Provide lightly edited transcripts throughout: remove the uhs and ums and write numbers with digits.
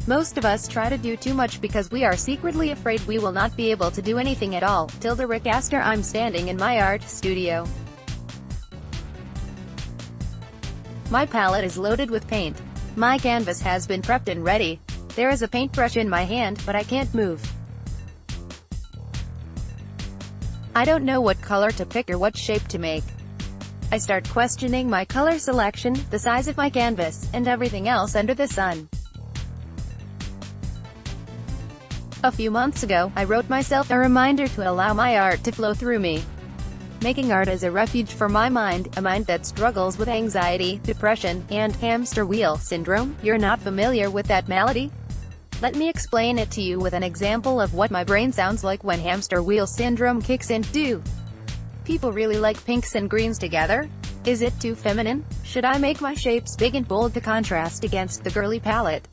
Most of us try to do too much because we are secretly afraid we will not be able to do anything at all. Tilda Rick Astor. I'm standing in my art studio. My palette is loaded with paint. My canvas has been prepped and ready. There is a paintbrush in my hand, but I can't move. I don't know what color to pick or what shape to make. I start questioning my color selection, the size of my canvas, and everything else under the sun. A few months ago, I wrote myself a reminder to allow my art to flow through me. Making art is a refuge for my mind, a mind that struggles with anxiety, depression, and hamster wheel syndrome. You're not familiar with that malady? Let me explain it to you with an example of what my brain sounds like when hamster wheel syndrome kicks in. Do people really like pinks and greens together? Is it too feminine? Should I make my shapes big and bold to contrast against the girly palette?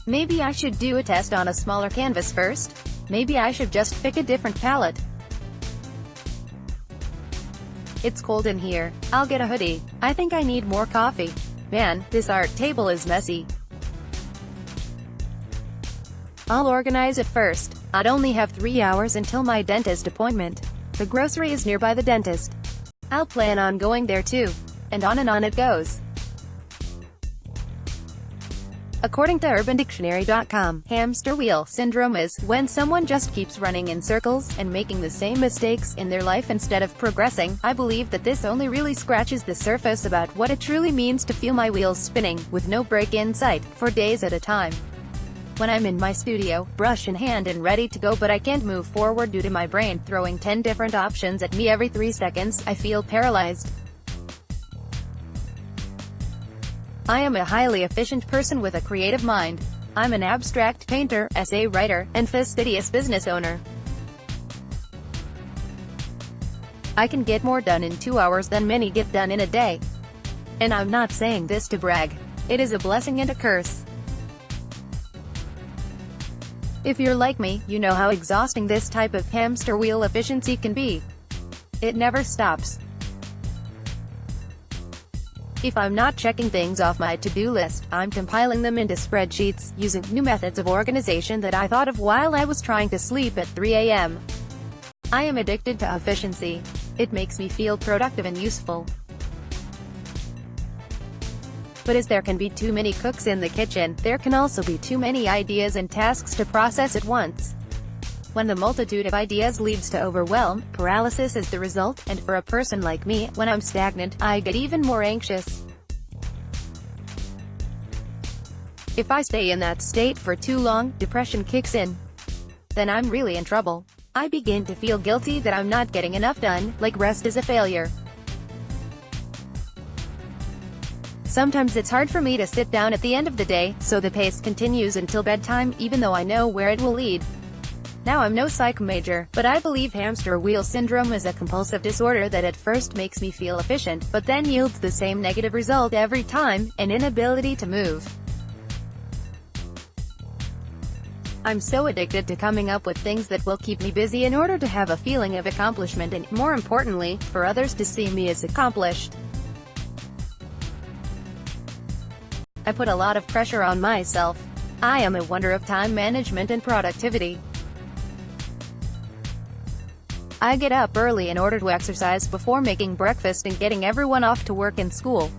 Maybe I should do a test on a smaller canvas first? Maybe I should just pick a different palette. It's cold in here. I'll get a hoodie. I think I need more coffee. Man, this art table is messy. I'll organize it first. I'd only have 3 hours until my dentist appointment. The grocery is nearby the dentist. I'll plan on going there too. And on it goes. According to UrbanDictionary.com, hamster wheel syndrome is when someone just keeps running in circles and making the same mistakes in their life instead of progressing. I believe that this only really scratches the surface about what it truly means to feel my wheels spinning, with no break in sight, for days at a time. When I'm in my studio, brush in hand and ready to go, but I can't move forward due to my brain throwing 10 different options at me every 3 seconds, I feel paralyzed. I am a highly efficient person with a creative mind. I'm an abstract painter, essay writer, and fastidious business owner. I can get more done in 2 hours than many get done in a day. And I'm not saying this to brag. It is a blessing and a curse. If you're like me, you know how exhausting this type of hamster wheel efficiency can be. It never stops. If I'm not checking things off my to-do list, I'm compiling them into spreadsheets, using new methods of organization that I thought of while I was trying to sleep at 3 a.m. I am addicted to efficiency. It makes me feel productive and useful. But as there can be too many cooks in the kitchen, there can also be too many ideas and tasks to process at once. When the multitude of ideas leads to overwhelm, paralysis is the result, and for a person like me, when I'm stagnant, I get even more anxious. If I stay in that state for too long, depression kicks in. Then I'm really in trouble. I begin to feel guilty that I'm not getting enough done, like rest is a failure. Sometimes it's hard for me to sit down at the end of the day, so the pace continues until bedtime, even though I know where it will lead. Now I'm no psych major, but I believe hamster wheel syndrome is a compulsive disorder that at first makes me feel efficient, but then yields the same negative result every time, an inability to move. I'm so addicted to coming up with things that will keep me busy in order to have a feeling of accomplishment and, more importantly, for others to see me as accomplished. I put a lot of pressure on myself. I am a wonder of time management and productivity. I get up early in order to exercise before making breakfast and getting everyone off to work and school.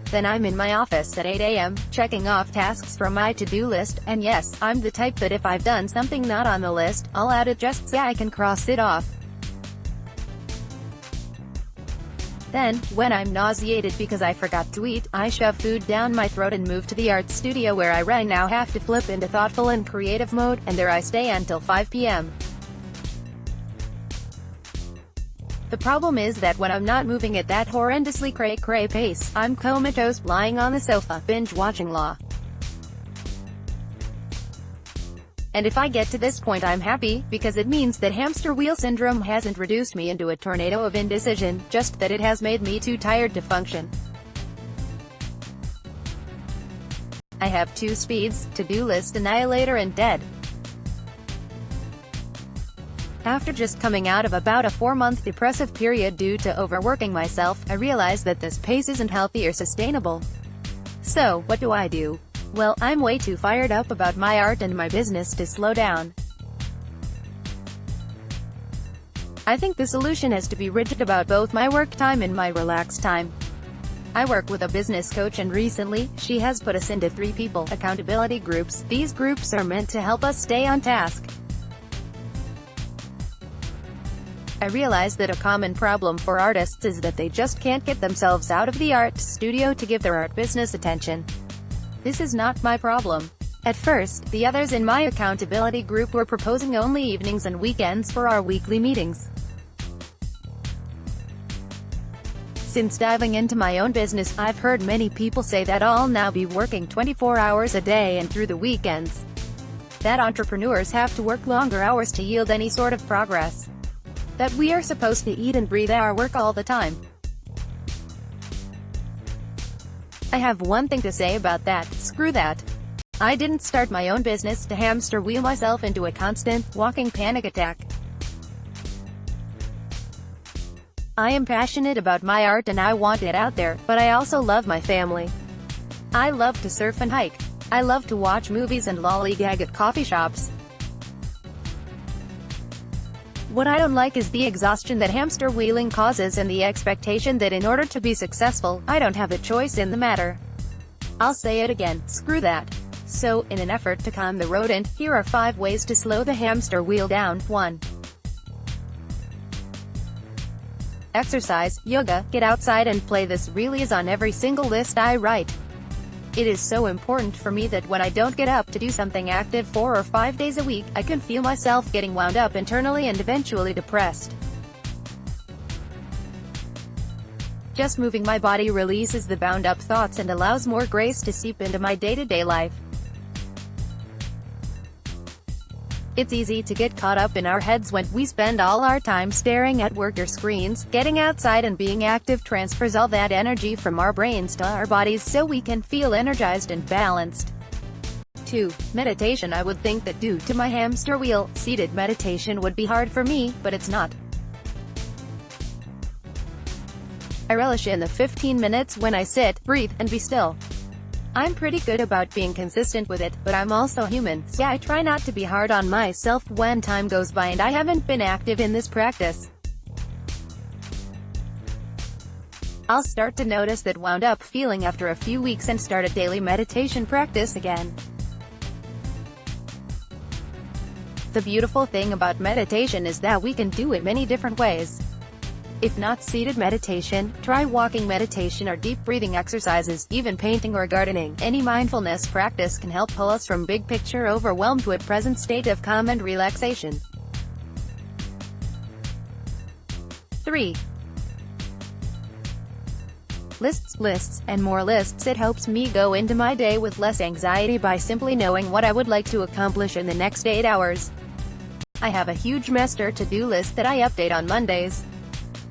Then I'm in my office at 8 a.m., checking off tasks from my to-do list, and yes, I'm the type that if I've done something not on the list, I'll add it just so I can cross it off. Then, when I'm nauseated because I forgot to eat, I shove food down my throat and move to the art studio where I right now have to flip into thoughtful and creative mode, and there I stay until 5 p.m. The problem is that when I'm not moving at that horrendously cray-cray pace, I'm comatose, lying on the sofa, binge-watching Law. And if I get to this point I'm happy, because it means that hamster wheel syndrome hasn't reduced me into a tornado of indecision, just that it has made me too tired to function. I have 2 speeds, to-do list annihilator and dead. After just coming out of about a 4-month depressive period due to overworking myself, I realized that this pace isn't healthy or sustainable. So, what do? Well, I'm way too fired up about my art and my business to slow down. I think the solution is to be rigid about both my work time and my relaxed time. I work with a business coach, and recently, she has put us into 3 people accountability groups. These groups are meant to help us stay on task. I realize that a common problem for artists is that they just can't get themselves out of the art studio to give their art business attention. This is not my problem. At first, the others in my accountability group were proposing only evenings and weekends for our weekly meetings. Since diving into my own business, I've heard many people say that I'll now be working 24 hours a day and through the weekends. That entrepreneurs have to work longer hours to yield any sort of progress. That we are supposed to eat and breathe our work all the time. I have one thing to say about that: screw that. I didn't start my own business to hamster wheel myself into a constant, walking panic attack. I am passionate about my art and I want it out there, but I also love my family. I love to surf and hike. I love to watch movies and lollygag at coffee shops. What I don't like is the exhaustion that hamster wheeling causes and the expectation that in order to be successful, I don't have a choice in the matter. I'll say it again, screw that. So, in an effort to calm the rodent, here are 5 ways to slow the hamster wheel down. 1. Exercise, yoga, get outside and play. This really is on every single list I write. It is so important for me that when I don't get up to do something active 4 or 5 days a week, I can feel myself getting wound up internally and eventually depressed. Just moving my body releases the bound-up thoughts and allows more grace to seep into my day-to-day life. It's easy to get caught up in our heads when we spend all our time staring at work or screens. Getting outside and being active transfers all that energy from our brains to our bodies so we can feel energized and balanced. 2. Meditation. I would think that due to my hamster wheel, seated meditation would be hard for me, but it's not. I relish in the 15 minutes when I sit, breathe, and be still. I'm pretty good about being consistent with it, but I'm also human, so I try not to be hard on myself when time goes by and I haven't been active in this practice. I'll start to notice that wound up feeling after a few weeks and start a daily meditation practice again. The beautiful thing about meditation is that we can do it many different ways. If not seated meditation, try walking meditation or deep breathing exercises. Even painting or gardening, any mindfulness practice can help pull us from big picture overwhelm to a present state of calm and relaxation. 3. Lists, and more lists. It helps me go into my day with less anxiety by simply knowing what I would like to accomplish in the next 8 hours. I have a huge master to-do list that I update on Mondays.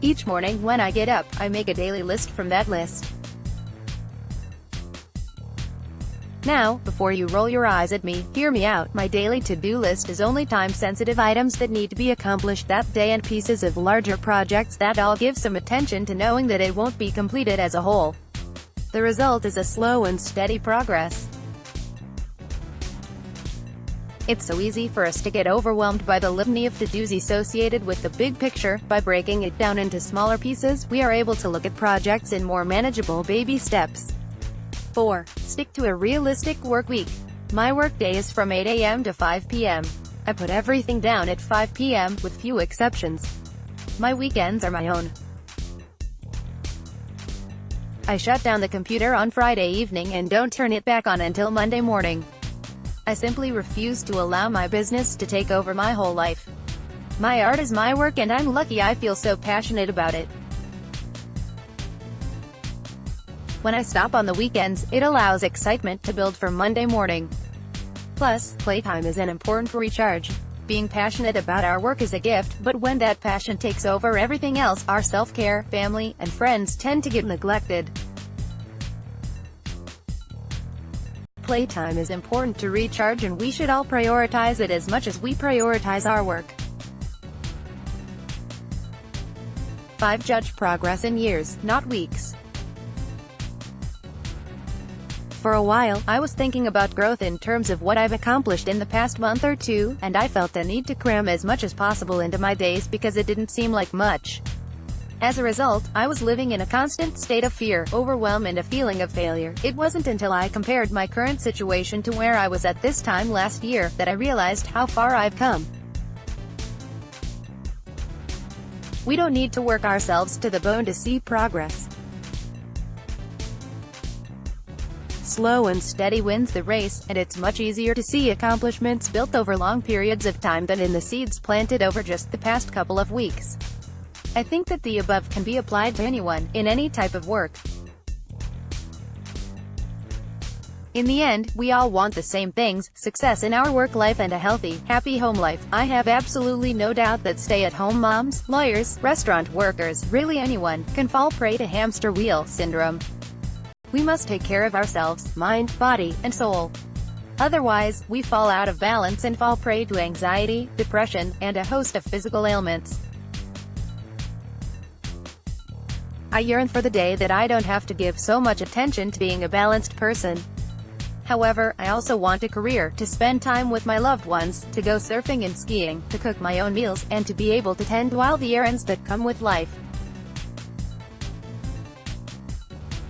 Each morning when I get up, I make a daily list from that list. Now, before you roll your eyes at me, hear me out. My daily to-do list is only time-sensitive items that need to be accomplished that day and pieces of larger projects that I'll give some attention to, knowing that it won't be completed as a whole. The result is a slow and steady progress. It's so easy for us to get overwhelmed by the litany of to-dos associated with the big picture. By breaking it down into smaller pieces, we are able to look at projects in more manageable baby steps. 4. Stick to a realistic work week. My work day is from 8 a.m. to 5 p.m. I put everything down at 5 p.m., with few exceptions. My weekends are my own. I shut down the computer on Friday evening and don't turn it back on until Monday morning. I simply refuse to allow my business to take over my whole life. My art is my work and I'm lucky I feel so passionate about it. When I stop on the weekends, it allows excitement to build for Monday morning. Plus, playtime is an important recharge. Being passionate about our work is a gift, but when that passion takes over everything else, our self-care, family, and friends tend to get neglected. Playtime is important to recharge and we should all prioritize it as much as we prioritize our work. 5. Judge progress in years, not weeks. For a while, I was thinking about growth in terms of what I've accomplished in the past month or two, and I felt the need to cram as much as possible into my days because it didn't seem like much. As a result, I was living in a constant state of fear, overwhelm and a feeling of failure. It wasn't until I compared my current situation to where I was at this time last year, that I realized how far I've come. We don't need to work ourselves to the bone to see progress. Slow and steady wins the race, and it's much easier to see accomplishments built over long periods of time than in the seeds planted over just the past couple of weeks. I think that the above can be applied to anyone, in any type of work. In the end, we all want the same things: success in our work life and a healthy, happy home life. I have absolutely no doubt that stay-at-home moms, lawyers, restaurant workers, really anyone, can fall prey to hamster wheel syndrome. We must take care of ourselves, mind, body, and soul. Otherwise, we fall out of balance and fall prey to anxiety, depression, and a host of physical ailments. I yearn for the day that I don't have to give so much attention to being a balanced person. However, I also want a career, to spend time with my loved ones, to go surfing and skiing, to cook my own meals, and to be able to tend to all the errands that come with life.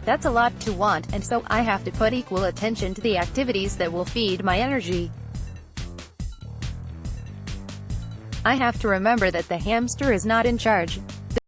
That's a lot to want, and so I have to put equal attention to the activities that will feed my energy. I have to remember that the hamster is not in charge.